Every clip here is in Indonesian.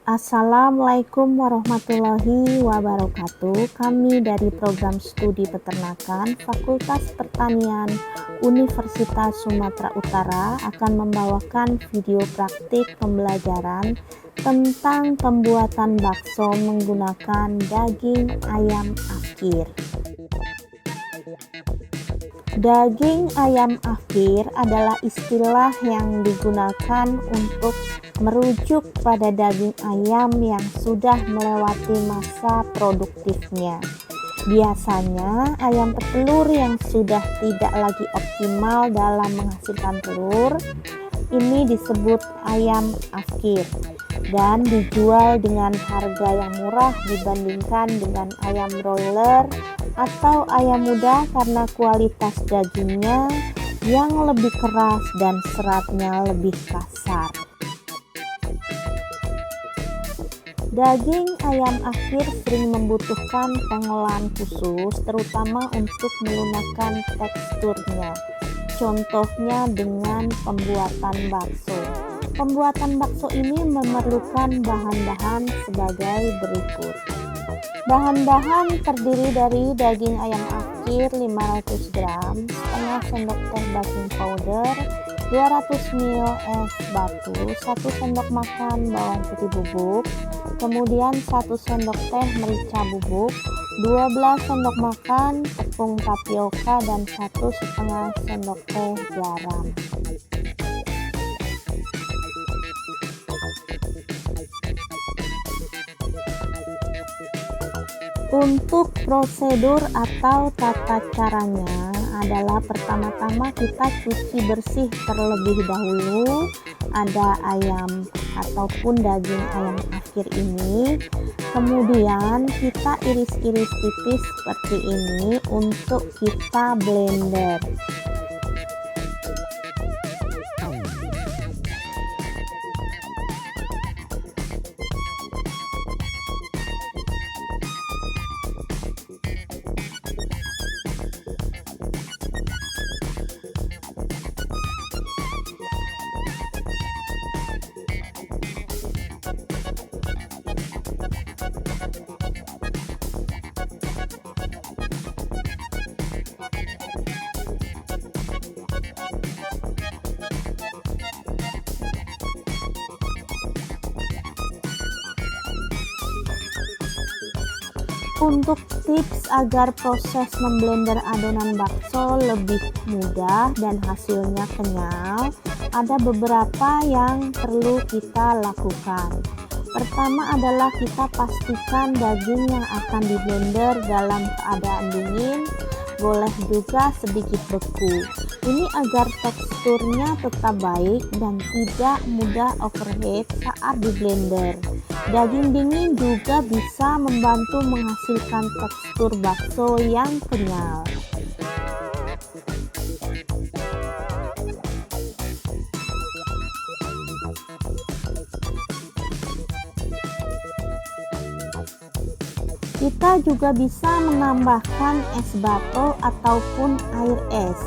Assalamualaikum warahmatullahi wabarakatuh. Kami dari program studi peternakan Fakultas Pertanian Universitas Sumatera Utara akan membawakan video praktik pembelajaran tentang pembuatan bakso menggunakan daging ayam afkir. Daging ayam afkir adalah istilah yang digunakan untuk merujuk pada daging ayam yang sudah melewati masa produktifnya. Biasanya ayam petelur yang sudah tidak lagi optimal dalam menghasilkan telur ini disebut ayam afkir dan dijual dengan harga yang murah dibandingkan dengan ayam broiler atau ayam muda karena kualitas dagingnya yang lebih keras dan seratnya lebih kasar. Daging ayam afkir sering membutuhkan pengolahan khusus terutama untuk melunakkan teksturnya. Contohnya dengan pembuatan bakso. Pembuatan bakso ini memerlukan bahan-bahan sebagai berikut. Bahan-bahan terdiri dari daging ayam afkir 500 gram, setengah sendok teh baking powder, 200 ml es batu, 1 sendok makan bawang putih bubuk, kemudian 1 sendok teh merica bubuk, 12 sendok makan tepung tapioka, dan 1,5 sendok teh garam. Untuk prosedur atau tata caranya adalah pertama-tama kita cuci bersih terlebih dahulu ada ayam ataupun daging ayam afkir ini, kemudian kita iris-iris tipis seperti ini untuk kita blender. Untuk tips agar proses memblender adonan bakso lebih mudah dan hasilnya kenyal, ada beberapa yang perlu kita lakukan. Pertama adalah kita pastikan daging yang akan diblender dalam keadaan dingin, boleh juga sedikit beku. Ini agar teksturnya tetap baik dan tidak mudah overheat saat diblender. Daging dingin juga bisa membantu menghasilkan tekstur bakso yang kenyal. Kita juga bisa menambahkan es batu ataupun air es.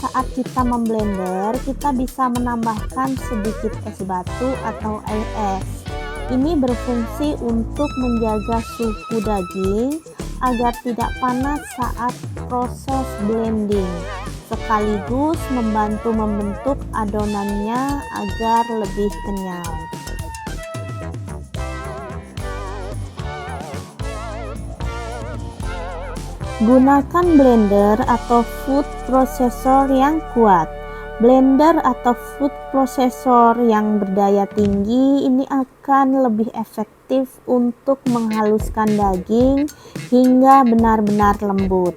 Saat kita memblender, kita bisa menambahkan sedikit es batu atau air es. Ini berfungsi untuk menjaga suhu daging agar tidak panas saat proses blending, sekaligus membantu membentuk adonannya agar lebih kenyal. Gunakan blender atau food processor yang kuat. Blender atau food processor yang berdaya tinggi ini akan lebih efektif untuk menghaluskan daging hingga benar-benar lembut.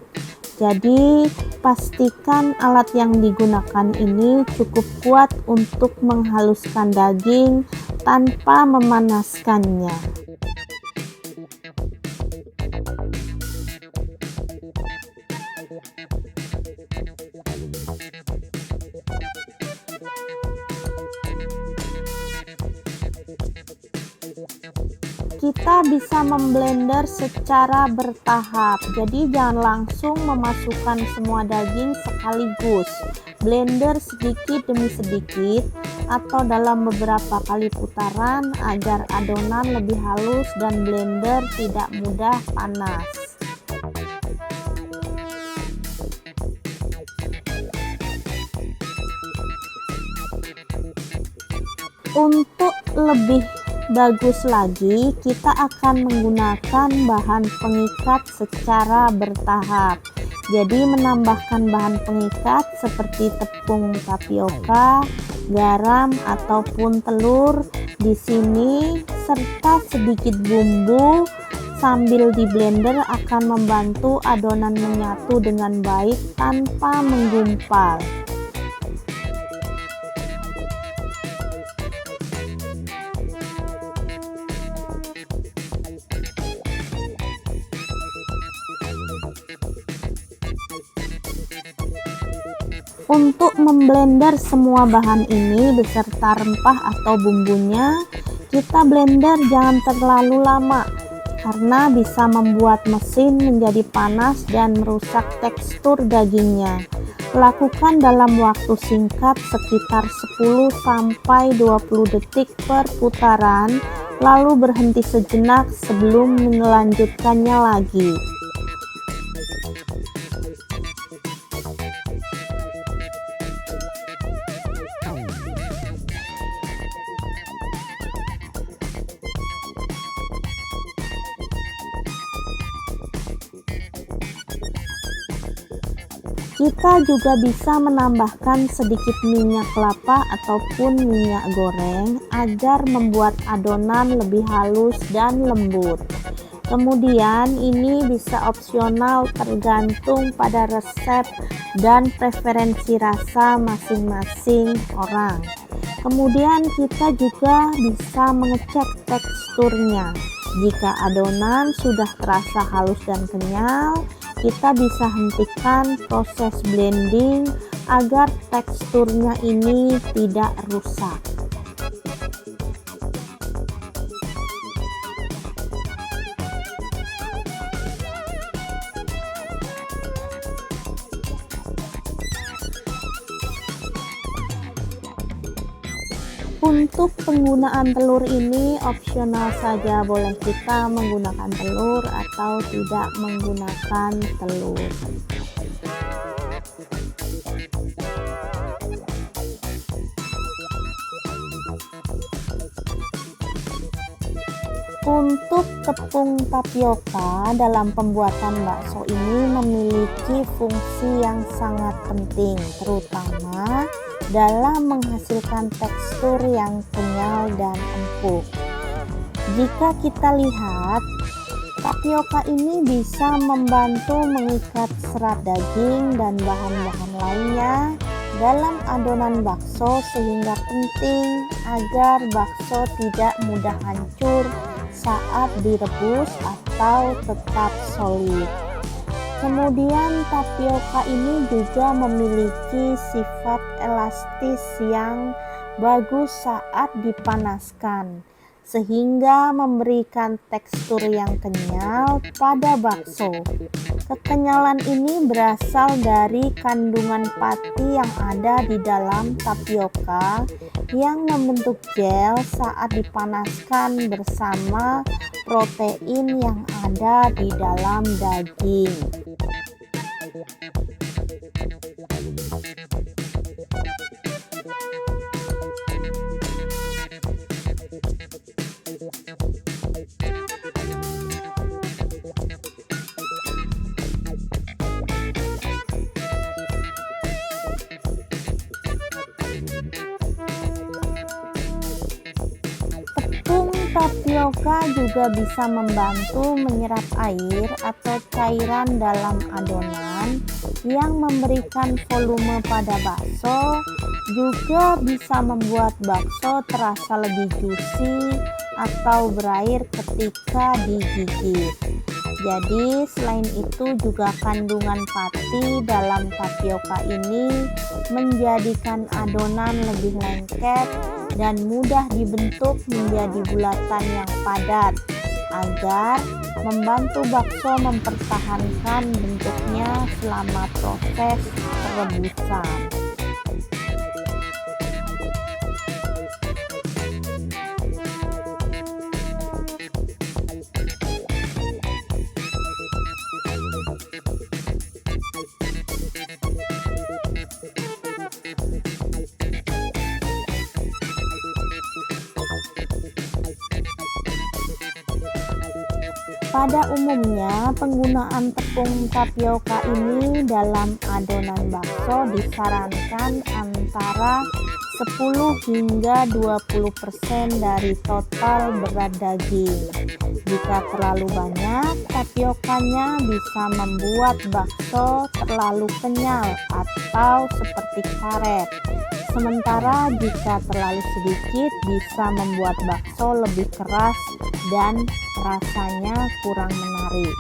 Jadi, pastikan alat yang digunakan ini cukup kuat untuk menghaluskan daging tanpa memanaskannya. Kita bisa memblender secara bertahap, jadi jangan langsung memasukkan semua daging sekaligus. Blender sedikit demi sedikit atau dalam beberapa kali putaran agar adonan lebih halus dan blender tidak mudah panas. Untuk lebih bagus lagi, kita akan menggunakan bahan pengikat secara bertahap. Jadi menambahkan bahan pengikat seperti tepung tapioka, garam ataupun telur di sini serta sedikit bumbu sambil di blender akan membantu adonan menyatu dengan baik tanpa menggumpal. Untuk memblender semua bahan ini beserta rempah atau bumbunya, kita blender jangan terlalu lama karena bisa membuat mesin menjadi panas dan merusak tekstur dagingnya. Lakukan dalam waktu singkat sekitar 10-20 detik per putaran, lalu berhenti sejenak sebelum melanjutkannya lagi. Kita juga bisa menambahkan sedikit minyak kelapa ataupun minyak goreng agar membuat adonan lebih halus dan lembut. Kemudian ini bisa opsional tergantung pada resep dan preferensi rasa masing-masing orang. Kemudian kita juga bisa mengecek teksturnya. Jika adonan sudah terasa halus dan kenyal, kita bisa hentikan proses blending agar teksturnya ini tidak rusak. Untuk penggunaan telur ini opsional saja, boleh kita menggunakan telur atau tidak menggunakan telur. Untuk tepung tapioka dalam pembuatan bakso ini memiliki fungsi yang sangat penting, terutama dalam menghasilkan tekstur yang kenyal dan empuk. Jika kita lihat, tapioka ini bisa membantu mengikat serat daging dan bahan-bahan lainnya dalam adonan bakso, sehingga penting agar bakso tidak mudah hancur saat direbus atau tetap solid. Kemudian tapioka ini juga memiliki sifat elastis yang bagus saat dipanaskan, sehingga memberikan tekstur yang kenyal pada bakso. Kekenyalan ini berasal dari kandungan pati yang ada di dalam tapioka yang membentuk gel saat dipanaskan bersama protein yang ada di dalam daging. Tapioka juga bisa membantu menyerap air atau cairan dalam adonan yang memberikan volume pada bakso, juga bisa membuat bakso terasa lebih juicy atau berair ketika digigit. Jadi selain itu juga kandungan pati dalam tapioka ini menjadikan adonan lebih lengket dan mudah dibentuk menjadi bulatan yang padat agar membantu bakso mempertahankan bentuknya selama proses perebusan. Pada umumnya, penggunaan tepung tapioka ini dalam adonan bakso disarankan antara 10 hingga 20% dari total berat daging. Jika terlalu banyak, tapiokanya bisa membuat bakso terlalu kenyal atau seperti karet. Sementara jika terlalu sedikit bisa membuat bakso lebih keras dan rasanya kurang menarik.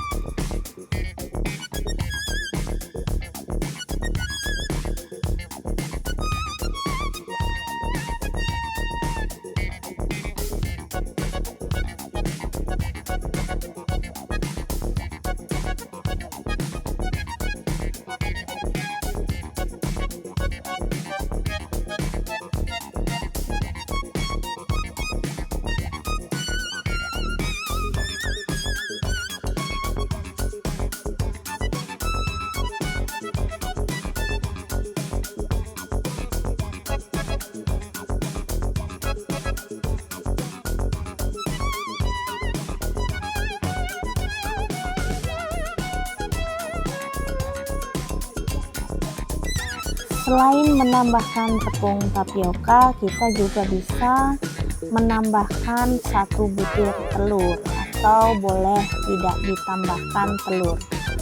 Selain menambahkan tepung tapioka, kita juga bisa menambahkan 1 butir telur, atau boleh tidak ditambahkan telur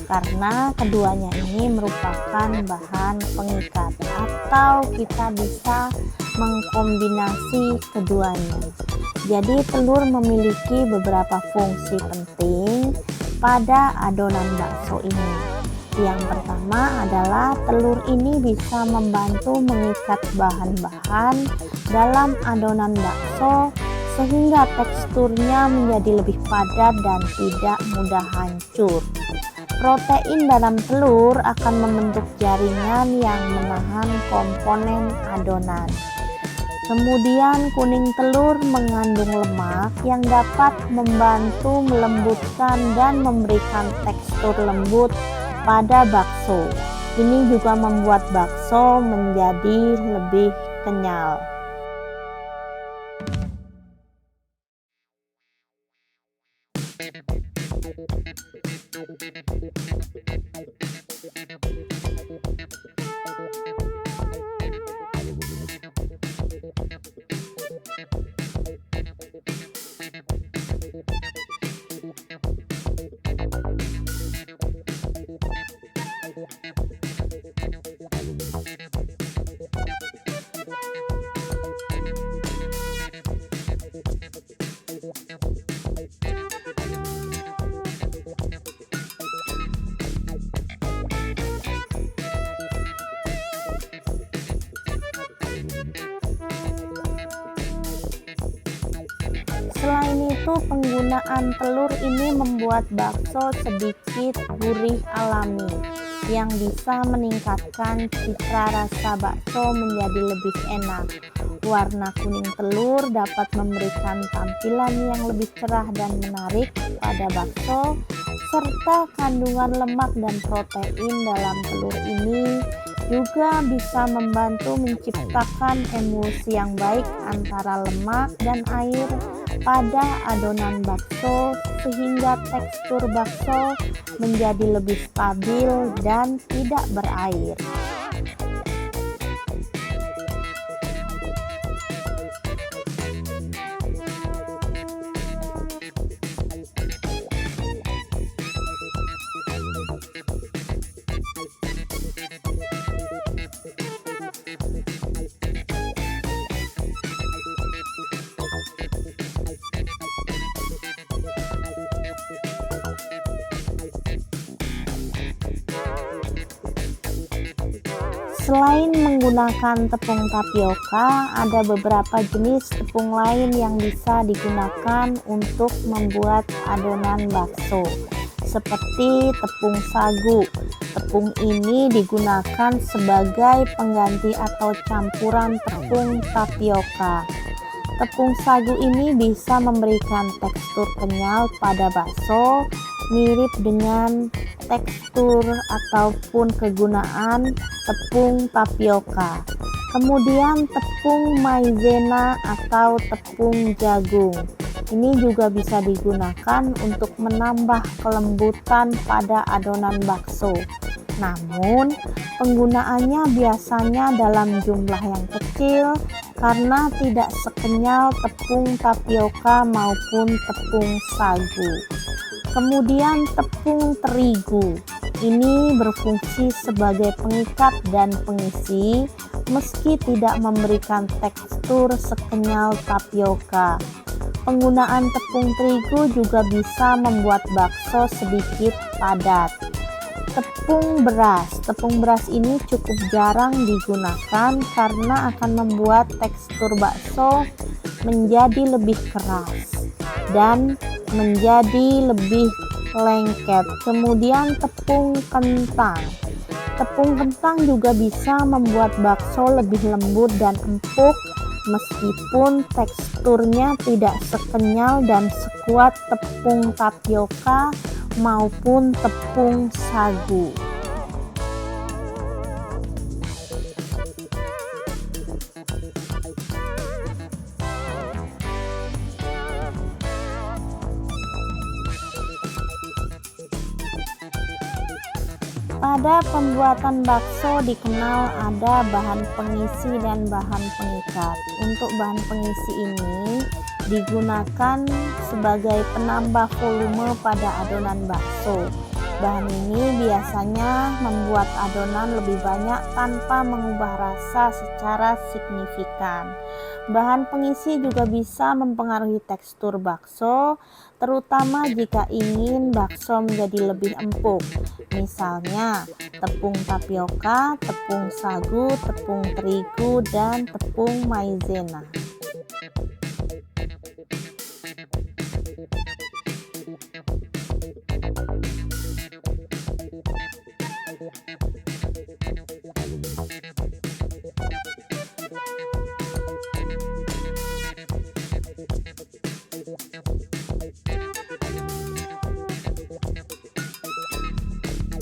karena keduanya ini merupakan bahan pengikat, atau kita bisa mengkombinasi keduanya. Jadi telur memiliki beberapa fungsi penting pada adonan bakso ini. Yang pertama adalah telur ini bisa membantu mengikat bahan-bahan dalam adonan bakso sehingga teksturnya menjadi lebih padat dan tidak mudah hancur. Protein dalam telur akan membentuk jaringan yang menahan komponen adonan. Kemudian kuning telur mengandung lemak yang dapat membantu melembutkan dan memberikan tekstur lembut pada bakso. Ini juga membuat bakso menjadi lebih kenyal. Selain itu, penggunaan telur ini membuat bakso sedikit gurih alami yang bisa meningkatkan citra rasa bakso menjadi lebih enak. Warna kuning telur dapat memberikan tampilan yang lebih cerah dan menarik pada bakso, serta kandungan lemak dan protein dalam telur ini juga bisa membantu menciptakan emulsi yang baik antara lemak dan air pada adonan bakso sehingga tekstur bakso menjadi lebih stabil dan tidak berair. Selain menggunakan tepung tapioka, ada beberapa jenis tepung lain yang bisa digunakan untuk membuat adonan bakso, seperti tepung sagu. Tepung ini digunakan sebagai pengganti atau campuran tepung tapioka. Tepung sagu ini bisa memberikan tekstur kenyal pada bakso, mirip dengan tekstur ataupun kegunaan tepung tapioka. Kemudian tepung maizena atau tepung jagung. Ini juga bisa digunakan untuk menambah kelembutan pada adonan bakso. Namun, penggunaannya biasanya dalam jumlah yang kecil karena tidak sekenyal tepung tapioka maupun tepung sagu. Kemudian tepung terigu. Ini berfungsi sebagai pengikat dan pengisi meski tidak memberikan tekstur sekenyal tapioka. Penggunaan tepung terigu juga bisa membuat bakso sedikit padat. Tepung beras ini cukup jarang digunakan karena akan membuat tekstur bakso menjadi lebih keras dan menjadi lebih lengket. Kemudian tepung kentang juga bisa membuat bakso lebih lembut dan empuk meskipun teksturnya tidak sekenyal dan sekuat tepung tapioka maupun tepung sagu. Pada pembuatan bakso dikenal ada bahan pengisi dan bahan pengikat. Untuk bahan pengisi ini digunakan sebagai penambah volume pada adonan bakso. Bahan ini biasanya membuat adonan lebih banyak tanpa mengubah rasa secara signifikan. Bahan pengisi juga bisa mempengaruhi tekstur bakso, terutama jika ingin bakso menjadi lebih empuk. Misalnya, tepung tapioka, tepung sagu, tepung terigu, dan tepung maizena.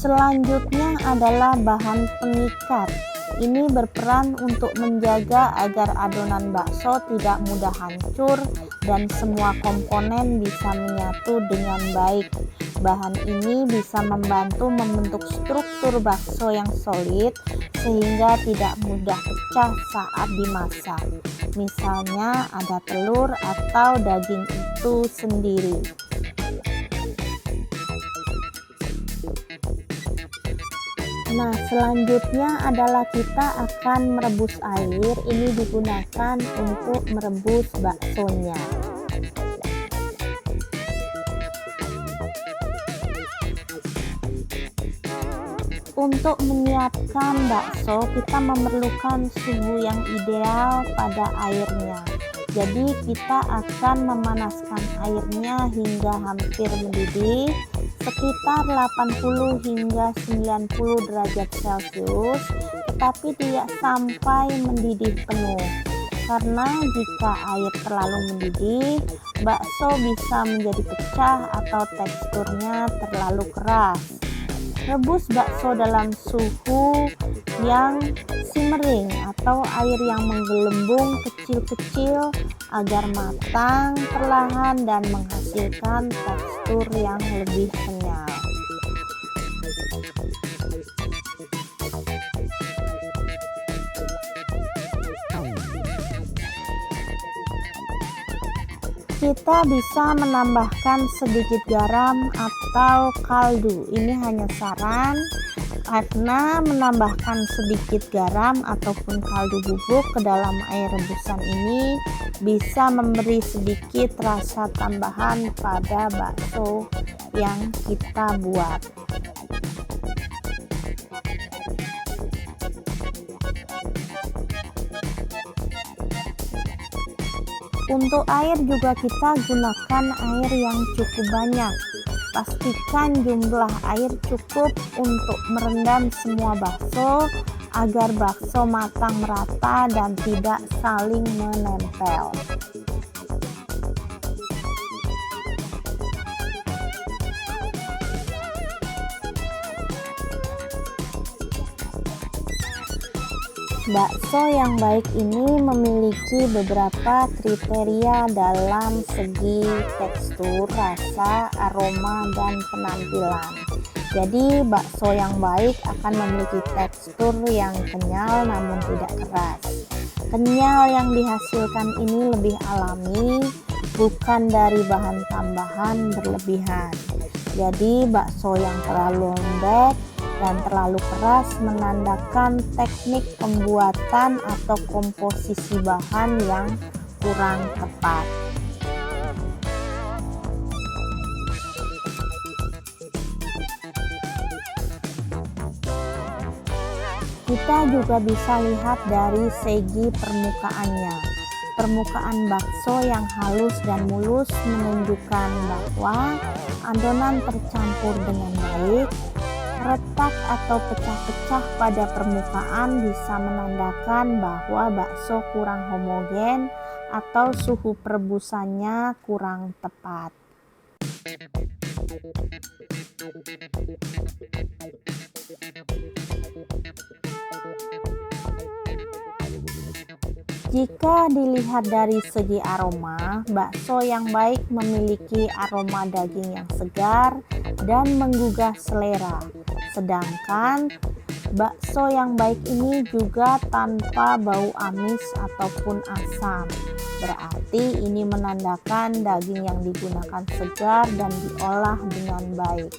Selanjutnya adalah bahan pengikat. Ini berperan untuk menjaga agar adonan bakso tidak mudah hancur dan semua komponen bisa menyatu dengan baik. Bahan ini bisa membantu membentuk struktur bakso yang solid sehingga tidak mudah pecah saat dimasak. Misalnya ada telur atau daging itu sendiri. Nah, selanjutnya adalah kita akan merebus air. Ini digunakan untuk merebus baksonya. Untuk menyiapkan bakso, kita memerlukan suhu yang ideal pada airnya. Jadi kita akan memanaskan airnya hingga hampir mendidih, sekitar 80 hingga 90 derajat Celcius, tetapi tidak sampai mendidih penuh. Karena jika air terlalu mendidih, bakso bisa menjadi pecah atau teksturnya terlalu keras. Rebus bakso dalam suhu yang simmering atau air yang menggelembung kecil-kecil agar matang perlahan dan menghasilkan tekstur yang lebih kenyal. Kita bisa menambahkan sedikit garam atau kaldu. Ini hanya saran, karena menambahkan sedikit garam ataupun kaldu bubuk ke dalam air rebusan ini bisa memberi sedikit rasa tambahan pada bakso yang kita buat. Untuk air juga kita gunakan air yang cukup banyak. Pastikan jumlah air cukup untuk merendam semua bakso agar bakso matang merata dan tidak saling menempel. Bakso yang baik ini memiliki beberapa kriteria dalam segi tekstur, rasa, aroma, dan penampilan. Jadi, bakso yang baik akan memiliki tekstur yang kenyal namun tidak keras. Kenyal yang dihasilkan ini lebih alami, bukan dari bahan tambahan berlebihan. Jadi, bakso yang terlalu lembek dan terlalu keras menandakan teknik pembuatan atau komposisi bahan yang kurang tepat. Kita juga bisa lihat dari segi permukaannya. Permukaan bakso yang halus dan mulus menunjukkan bahwa adonan tercampur dengan baik. Retak atau pecah-pecah pada permukaan bisa menandakan bahwa bakso kurang homogen atau suhu perebusannya kurang tepat. Jika dilihat dari segi aroma, bakso yang baik memiliki aroma daging yang segar dan menggugah selera. Sedangkan bakso yang baik ini juga tanpa bau amis ataupun asam. Berarti ini menandakan daging yang digunakan segar dan diolah dengan baik.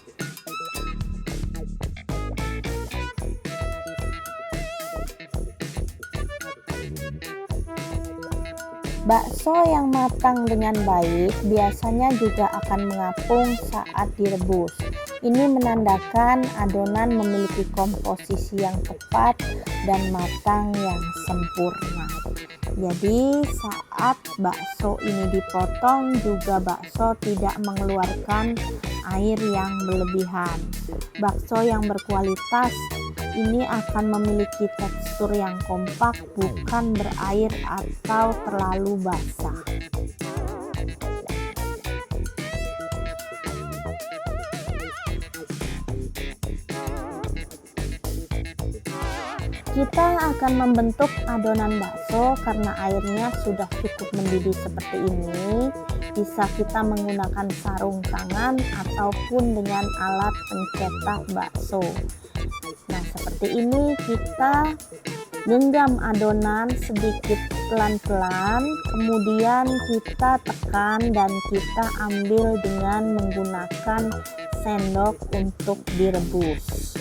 Bakso yang matang dengan baik biasanya juga akan mengapung saat direbus. Ini menandakan adonan memiliki komposisi yang tepat dan matang yang sempurna. Jadi saat bakso ini dipotong juga bakso tidak mengeluarkan air yang berlebihan. Bakso yang berkualitas ini akan memiliki tekstur yang kompak, bukan berair atau terlalu basah. Kita akan membentuk adonan bakso karena airnya sudah cukup mendidih seperti ini. Bisa kita menggunakan sarung tangan ataupun dengan alat pencetak bakso. Nah, seperti ini kita genggam adonan sedikit pelan-pelan, kemudian kita tekan dan kita ambil dengan menggunakan sendok untuk direbus.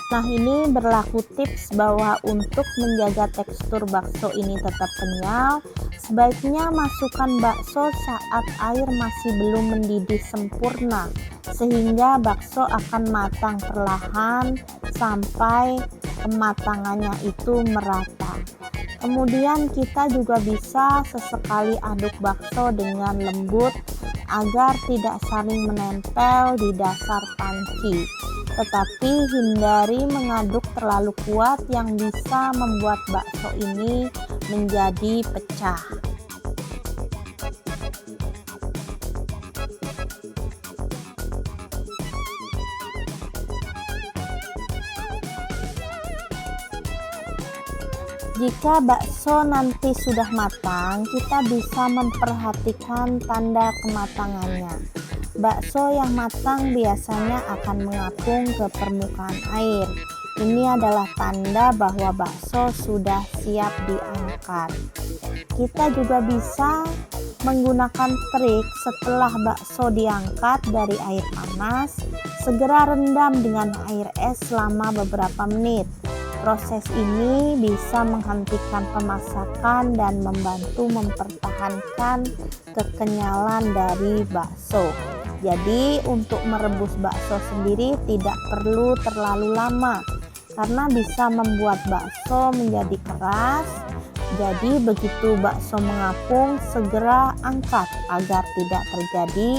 Nah, ini berlaku tips bahwa untuk menjaga tekstur bakso ini tetap kenyal, sebaiknya masukkan bakso saat air masih belum mendidih sempurna, sehingga bakso akan matang perlahan sampai kematangannya itu merata. Kemudian kita juga bisa sesekali aduk bakso dengan lembut agar tidak saling menempel di dasar panci. Tetapi hindari mengaduk terlalu kuat yang bisa membuat bakso ini menjadi pecah. Jika bakso nanti sudah matang, kita bisa memperhatikan tanda kematangannya. Bakso yang matang biasanya akan mengapung ke permukaan air. Ini adalah tanda bahwa bakso sudah siap diangkat. Kita juga bisa menggunakan trik setelah bakso diangkat dari air panas, segera rendam dengan air es selama beberapa menit. Proses ini bisa menghentikan pemasakan dan membantu mempertahankan kekenyalan dari bakso. Jadi untuk merebus bakso sendiri tidak perlu terlalu lama karena bisa membuat bakso menjadi keras Jadi begitu bakso mengapung, segera angkat agar tidak terjadi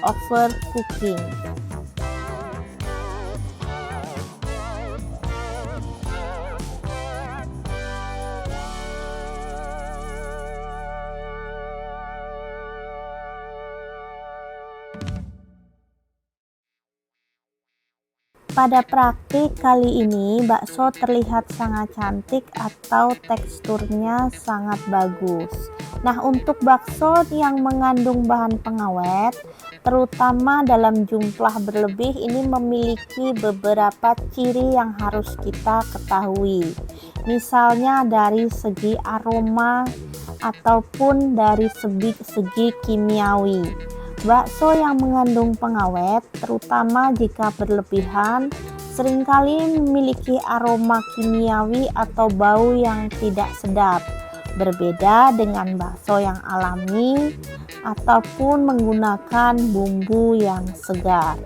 overcooking. Pada praktik kali ini, bakso terlihat sangat cantik atau teksturnya sangat bagus. Nah, untuk bakso yang mengandung bahan pengawet, terutama dalam jumlah berlebih, ini memiliki beberapa ciri yang harus kita ketahui. Misalnya dari segi aroma ataupun dari segi kimiawi. Bakso yang mengandung pengawet, terutama jika berlebihan, seringkali memiliki aroma kimiawi atau bau yang tidak sedap. Berbeda dengan bakso yang alami ataupun menggunakan bumbu yang segar.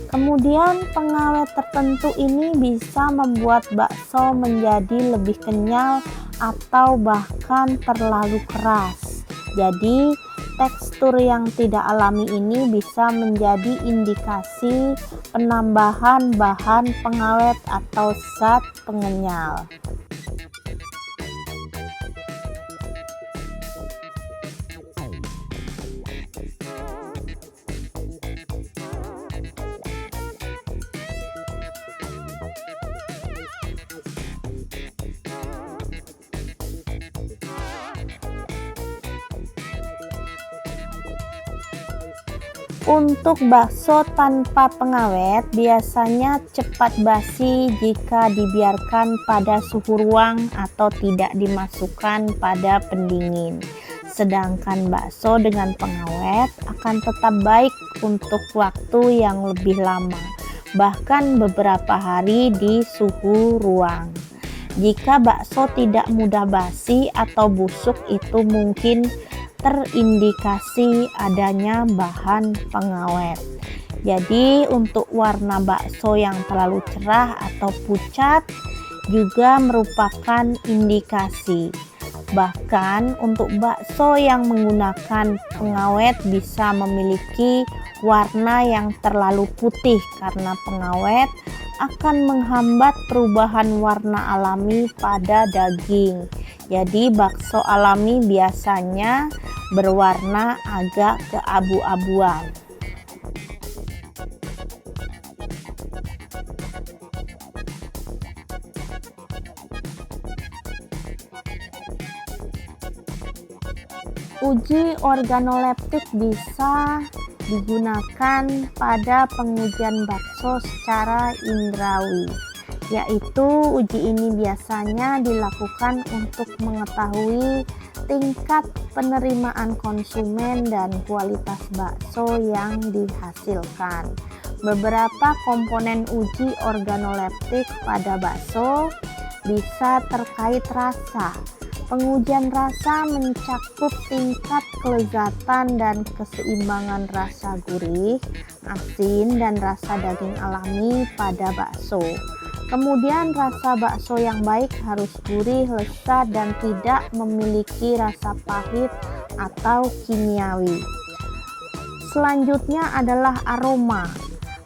Kemudian pengawet tertentu ini bisa membuat bakso menjadi lebih kenyal atau bahkan terlalu keras. Jadi tekstur yang tidak alami ini bisa menjadi indikasi penambahan bahan pengawet atau zat pengenyal. Untuk bakso tanpa pengawet biasanya cepat basi jika dibiarkan pada suhu ruang atau tidak dimasukkan pada pendingin. Sedangkan bakso dengan pengawet akan tetap baik untuk waktu yang lebih lama, bahkan beberapa hari di suhu ruang. Jika bakso tidak mudah basi atau busuk, itu mungkin terindikasi adanya bahan pengawet. Jadi untuk warna bakso yang terlalu cerah atau pucat juga merupakan indikasi. Bahkan untuk bakso yang menggunakan pengawet bisa memiliki warna yang terlalu putih karena pengawet akan menghambat perubahan warna alami pada daging. Jadi bakso alami biasanya berwarna agak keabu-abuan. Uji organoleptik bisa digunakan pada pengujian bakso secara indrawi, yaitu uji ini biasanya dilakukan untuk mengetahui tingkat penerimaan konsumen dan kualitas bakso yang dihasilkan. Beberapa komponen uji organoleptik pada bakso bisa terkait rasa. Pengujian rasa mencakup tingkat kelezatan dan keseimbangan rasa gurih, asin, dan rasa daging alami pada bakso. Kemudian rasa bakso yang baik harus gurih, lezat, dan tidak memiliki rasa pahit atau kimiawi. Selanjutnya adalah aroma.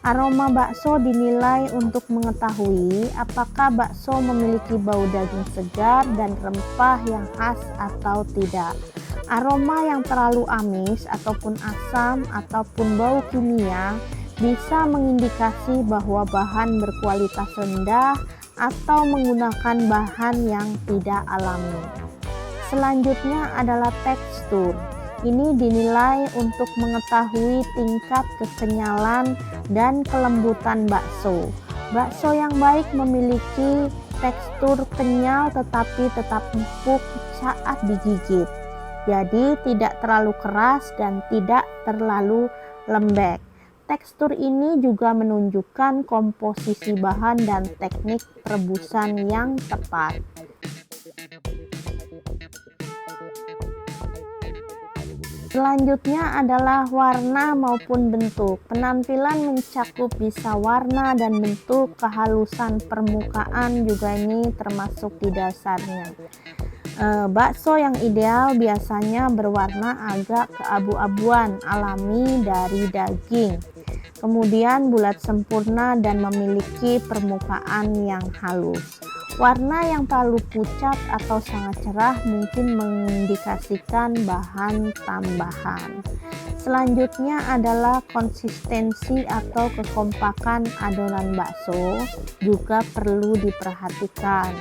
Aroma bakso dinilai untuk mengetahui apakah bakso memiliki bau daging segar dan rempah yang khas atau tidak. Aroma yang terlalu amis ataupun asam ataupun bau kimia bisa mengindikasi bahwa bahan berkualitas rendah atau menggunakan bahan yang tidak alami. Selanjutnya adalah tekstur. Ini dinilai untuk mengetahui tingkat kekenyalan dan kelembutan bakso. Bakso yang baik memiliki tekstur kenyal tetapi tetap empuk saat digigit. Jadi tidak terlalu keras dan tidak terlalu lembek. Tekstur ini juga menunjukkan komposisi bahan dan teknik perebusan yang tepat. Selanjutnya adalah warna maupun bentuk. Penampilan mencakup bisa warna dan bentuk, kehalusan permukaan juga ini termasuk di dasarnya. Bakso yang ideal biasanya berwarna agak keabu-abuan alami dari daging, kemudian bulat sempurna dan memiliki permukaan yang halus. Warna yang terlalu pucat atau sangat cerah mungkin mengindikasikan bahan tambahan. Selanjutnya adalah konsistensi atau kekompakan adonan bakso juga perlu diperhatikan,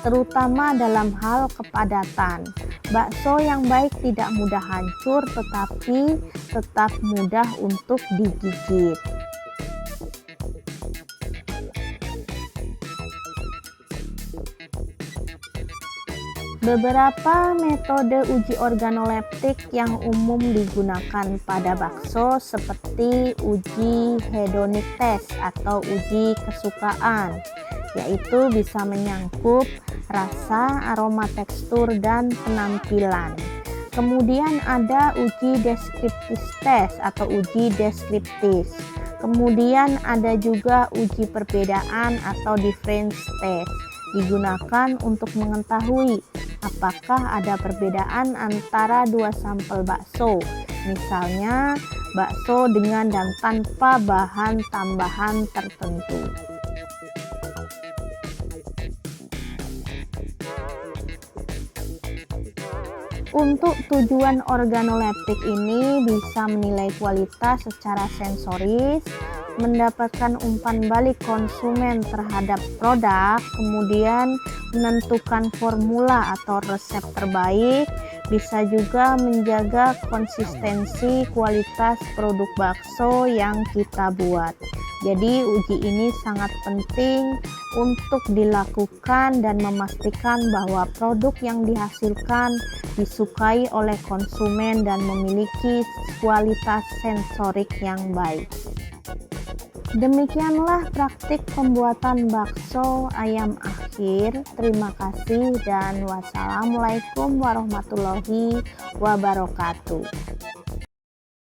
terutama dalam hal kepadatan. Bakso yang baik tidak mudah hancur tetapi tetap mudah untuk digigit. Beberapa metode uji organoleptik yang umum digunakan pada bakso seperti uji hedonic test atau uji kesukaan, yaitu bisa menyangkut rasa, aroma, tekstur, dan penampilan. Kemudian ada uji deskriptif test atau uji deskriptif. Kemudian ada juga uji perbedaan atau difference test, digunakan untuk mengetahui apakah ada perbedaan antara dua sampel bakso, misalnya bakso dengan dan tanpa bahan tambahan tertentu. Untuk tujuan organoleptik ini bisa menilai kualitas secara sensoris, mendapatkan umpan balik konsumen terhadap produk, kemudian menentukan formula atau resep terbaik, bisa juga menjaga konsistensi kualitas produk bakso yang kita buat. Jadi uji ini sangat penting untuk dilakukan dan memastikan bahwa produk yang dihasilkan disukai oleh konsumen dan memiliki kualitas sensorik yang baik. Demikianlah praktik pembuatan bakso ayam akhir. Terima kasih dan wassalamualaikum warahmatullahi wabarakatuh.